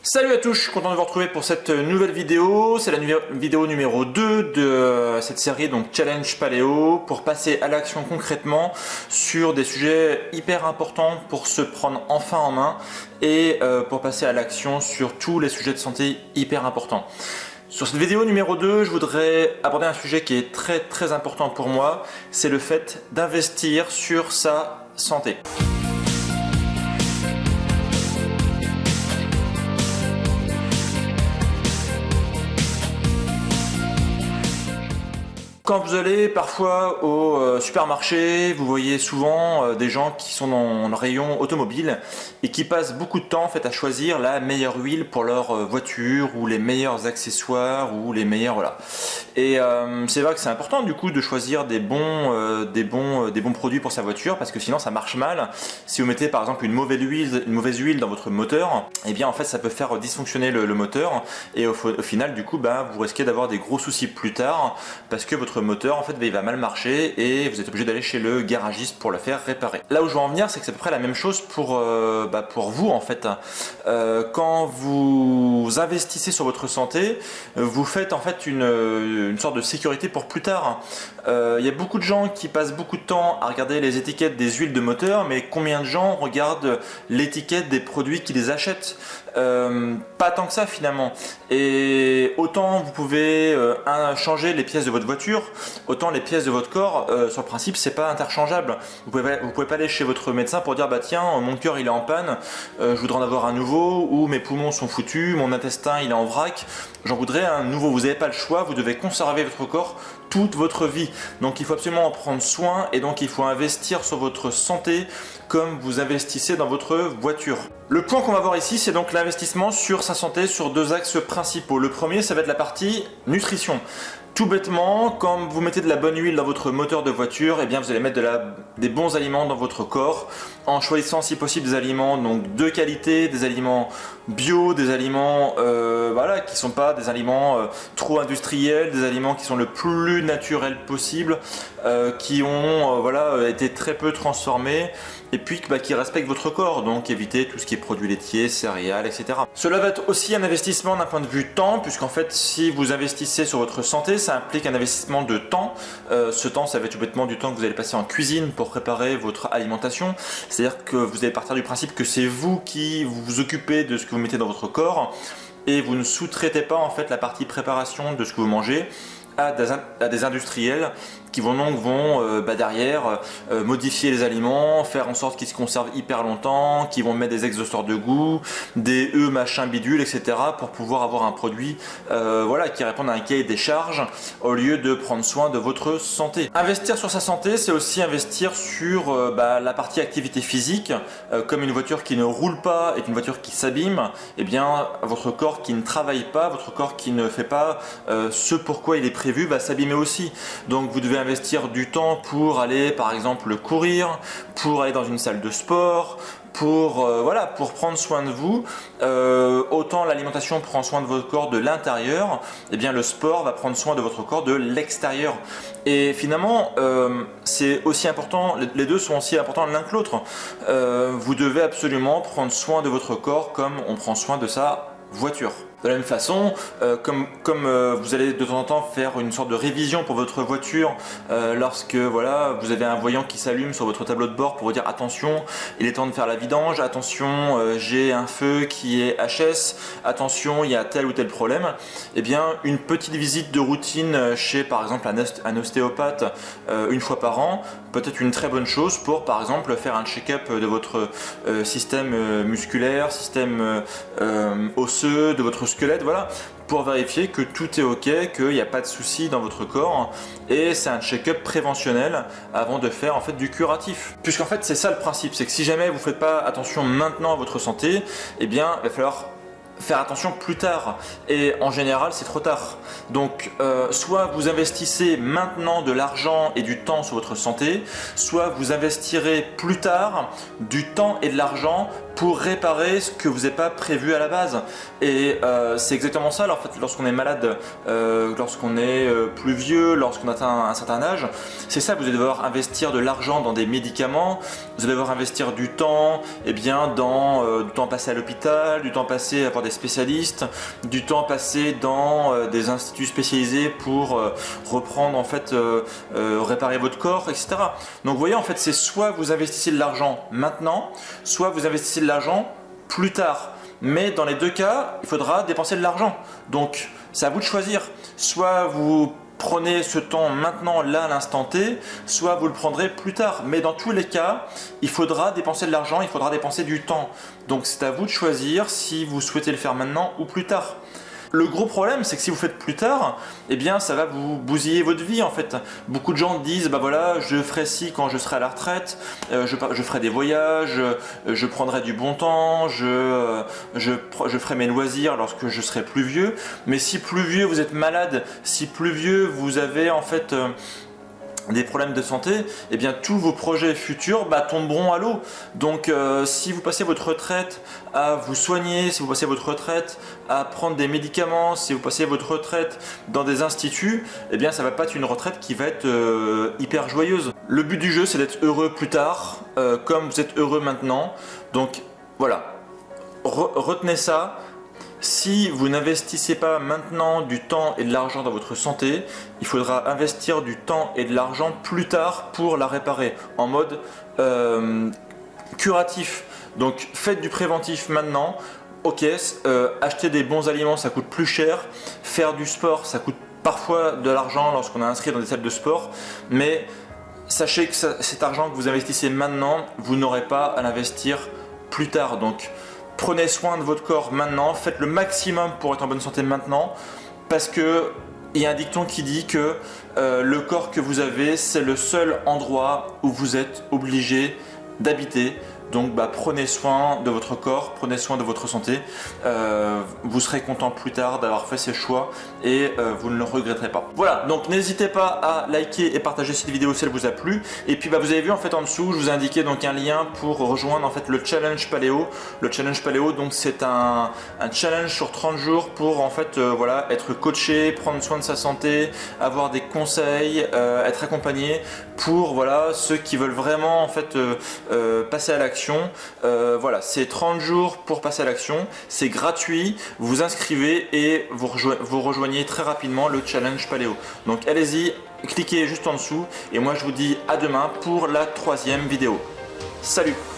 Salut à tous, je suis content de vous retrouver pour cette nouvelle vidéo. C'est la vidéo numéro 2 de cette série, donc Challenge Paléo, pour passer à l'action concrètement sur des sujets hyper importants pour se prendre enfin en main et pour passer à l'action sur tous les sujets de santé hyper importants. Sur cette vidéo numéro 2, je voudrais aborder un sujet qui est très important pour moi, c'est le fait d'investir sur sa santé. Quand vous allez parfois au supermarché, vous voyez souvent des gens qui sont dans le rayon automobile et qui passent beaucoup de temps en fait, à choisir la meilleure huile pour leur voiture ou les meilleurs accessoires ou les meilleurs voilà. Et c'est vrai que c'est important du coup de choisir des bons produits pour sa voiture parce que sinon ça marche mal. Si vous mettez par exemple une mauvaise huile dans votre moteur, et bien en fait ça peut faire dysfonctionner le moteur et au final du coup vous risquez d'avoir des gros soucis plus tard parce que votre moteur en fait il va mal marcher et vous êtes obligé d'aller chez le garagiste pour le faire réparer. Là où je veux en venir, c'est que c'est à peu près la même chose pour vous en fait. Quand vous investissez sur votre santé, vous faites en fait une sorte de sécurité pour plus tard. Il y a beaucoup de gens qui passent beaucoup de temps à regarder les étiquettes des huiles de moteur, mais combien de gens regardent l'étiquette des produits qu'ils achètent? Pas tant que ça finalement. Et autant vous pouvez changer les pièces de votre voiture, autant les pièces de votre corps, sur le principe c'est pas interchangeable. Vous pouvez pas aller chez votre médecin pour dire tiens mon cœur il est en panne, je voudrais en avoir un nouveau, ou mes poumons sont foutus, mon intestin il est en vrac, j'en voudrais un nouveau. Vous n'avez pas le choix, vous devez conserver votre corps toute votre vie. Donc il faut absolument en prendre soin et donc il faut investir sur votre santé comme vous investissez dans votre voiture. Le point qu'on va voir ici, c'est donc l'investissement sur sa santé sur deux axes principaux. Le premier, ça va être la partie nutrition. Tout bêtement, quand vous mettez de la bonne huile dans votre moteur de voiture, bien vous allez mettre des bons aliments dans votre corps en choisissant si possible des aliments donc de qualité, des aliments bio, des aliments qui ne sont pas des aliments trop industriels, des aliments qui sont le plus naturels possible, qui ont été très peu transformés et puis qui respectent votre corps, donc évitez tout ce qui est produits laitiers, céréales, etc. Cela va être aussi un investissement d'un point de vue temps, puisqu'en fait si vous investissez sur votre santé, ça implique un investissement de temps. Ce temps, ça va être tout bêtement du temps que vous allez passer en cuisine pour préparer votre alimentation. C'est-à-dire que vous allez partir du principe que c'est vous qui vous occupez de ce que vous mettez dans votre corps et vous ne sous-traitez pas en fait la partie préparation de ce que vous mangez à des industriels qui vont derrière modifier les aliments, faire en sorte qu'ils se conservent hyper longtemps, qui vont mettre des exhausteurs de goût, des machin bidule, etc. pour pouvoir avoir un produit qui répond à un cahier des charges au lieu de prendre soin de votre santé. Investir sur sa santé, c'est aussi investir sur la partie activité physique. Comme une voiture qui ne roule pas est une voiture qui s'abîme, votre corps qui ne travaille pas, votre corps qui ne fait pas ce pourquoi il est prévu va s'abîmer aussi. Donc vous devez investir du temps pour aller par exemple courir, pour aller dans une salle de sport, pour prendre soin de vous. Autant l'alimentation prend soin de votre corps de l'intérieur, le sport va prendre soin de votre corps de l'extérieur. Et finalement, c'est aussi important, les deux sont aussi importants l'un que l'autre. Vous devez absolument prendre soin de votre corps comme on prend soin de sa voiture. De la même façon, comme vous allez de temps en temps faire une sorte de révision pour votre voiture lorsque vous avez un voyant qui s'allume sur votre tableau de bord pour vous dire attention, il est temps de faire la vidange, attention, j'ai un feu qui est HS, attention, il y a tel ou tel problème. Une petite visite de routine chez par exemple un ostéopathe une fois par an peut être une très bonne chose pour par exemple faire un check-up de votre système musculaire, système osseux, de votre squelette, pour vérifier que tout est ok, qu'il n'y a pas de soucis dans votre corps, et c'est un check-up préventionnel avant de faire en fait du curatif. Puisqu'en fait c'est ça le principe, c'est que si jamais vous ne faites pas attention maintenant à votre santé, il va falloir faire attention plus tard et en général c'est trop tard. Donc soit vous investissez maintenant de l'argent et du temps sur votre santé, soit vous investirez plus tard du temps et de l'argent pour réparer ce que vous n'avez pas prévu à la base. Et c'est exactement ça. Alors, en fait, lorsqu'on est malade, lorsqu'on est plus vieux, lorsqu'on atteint un certain âge, c'est ça, vous allez devoir investir de l'argent dans des médicaments, vous allez devoir investir du temps, et bien dans du temps passé à l'hôpital, du temps passé à voir des spécialistes, du temps passé dans des instituts spécialisés pour reprendre en fait, réparer votre corps, etc. Donc vous voyez, en fait, c'est soit vous investissez de l'argent maintenant, soit vous investissez de l'argent plus tard. Mais dans les deux cas, il faudra dépenser de l'argent. Donc c'est à vous de choisir. Soit vous prenez ce temps maintenant, là, à l'instant T, soit vous le prendrez plus tard. Mais dans tous les cas, il faudra dépenser de l'argent, il faudra dépenser du temps. Donc c'est à vous de choisir si vous souhaitez le faire maintenant ou plus tard. Le gros problème, c'est que si vous faites plus tard, eh bien ça va vous bousiller votre vie en fait. Beaucoup de gens disent, bah voilà, je ferai ci quand je serai à la retraite, je ferai des voyages, je prendrai du bon temps, je ferai mes loisirs lorsque je serai plus vieux. Mais si plus vieux vous êtes malade, si plus vieux vous avez en fait des problèmes de santé, eh bien tous vos projets futurs tomberont à l'eau. Donc si vous passez votre retraite à vous soigner, si vous passez votre retraite à prendre des médicaments, si vous passez votre retraite dans des instituts, eh bien ça va pas être une retraite qui va être hyper joyeuse. Le but du jeu, c'est d'être heureux plus tard, comme vous êtes heureux maintenant. Donc voilà, retenez ça. Si vous n'investissez pas maintenant du temps et de l'argent dans votre santé, il faudra investir du temps et de l'argent plus tard pour la réparer, en mode curatif. Donc faites du préventif maintenant. Ok, acheter des bons aliments ça coûte plus cher, faire du sport ça coûte parfois de l'argent lorsqu'on est inscrit dans des salles de sport, mais sachez que cet argent que vous investissez maintenant, vous n'aurez pas à l'investir plus tard. Donc prenez soin de votre corps maintenant, faites le maximum pour être en bonne santé maintenant, parce que il y a un dicton qui dit que le corps que vous avez, c'est le seul endroit où vous êtes obligé d'habiter. Donc prenez soin de votre corps, prenez soin de votre santé, vous serez content plus tard d'avoir fait ces choix et vous ne le regretterez pas. Voilà, donc n'hésitez pas à liker et partager cette vidéo si elle vous a plu. Et puis vous avez vu en fait en dessous, je vous ai indiqué donc un lien pour rejoindre en fait le challenge paléo. Le challenge paléo, donc c'est un challenge sur 30 jours pour en fait voilà, être coaché, prendre soin de sa santé, avoir des conseils, être accompagné pour voilà, ceux qui veulent vraiment en fait passer à l'action. Voilà, c'est 30 jours pour passer à l'action, c'est gratuit, vous vous inscrivez et vous rejoignez très rapidement le challenge paléo. Donc allez-y, cliquez juste en dessous et moi je vous dis à demain pour la 3e vidéo. Salut!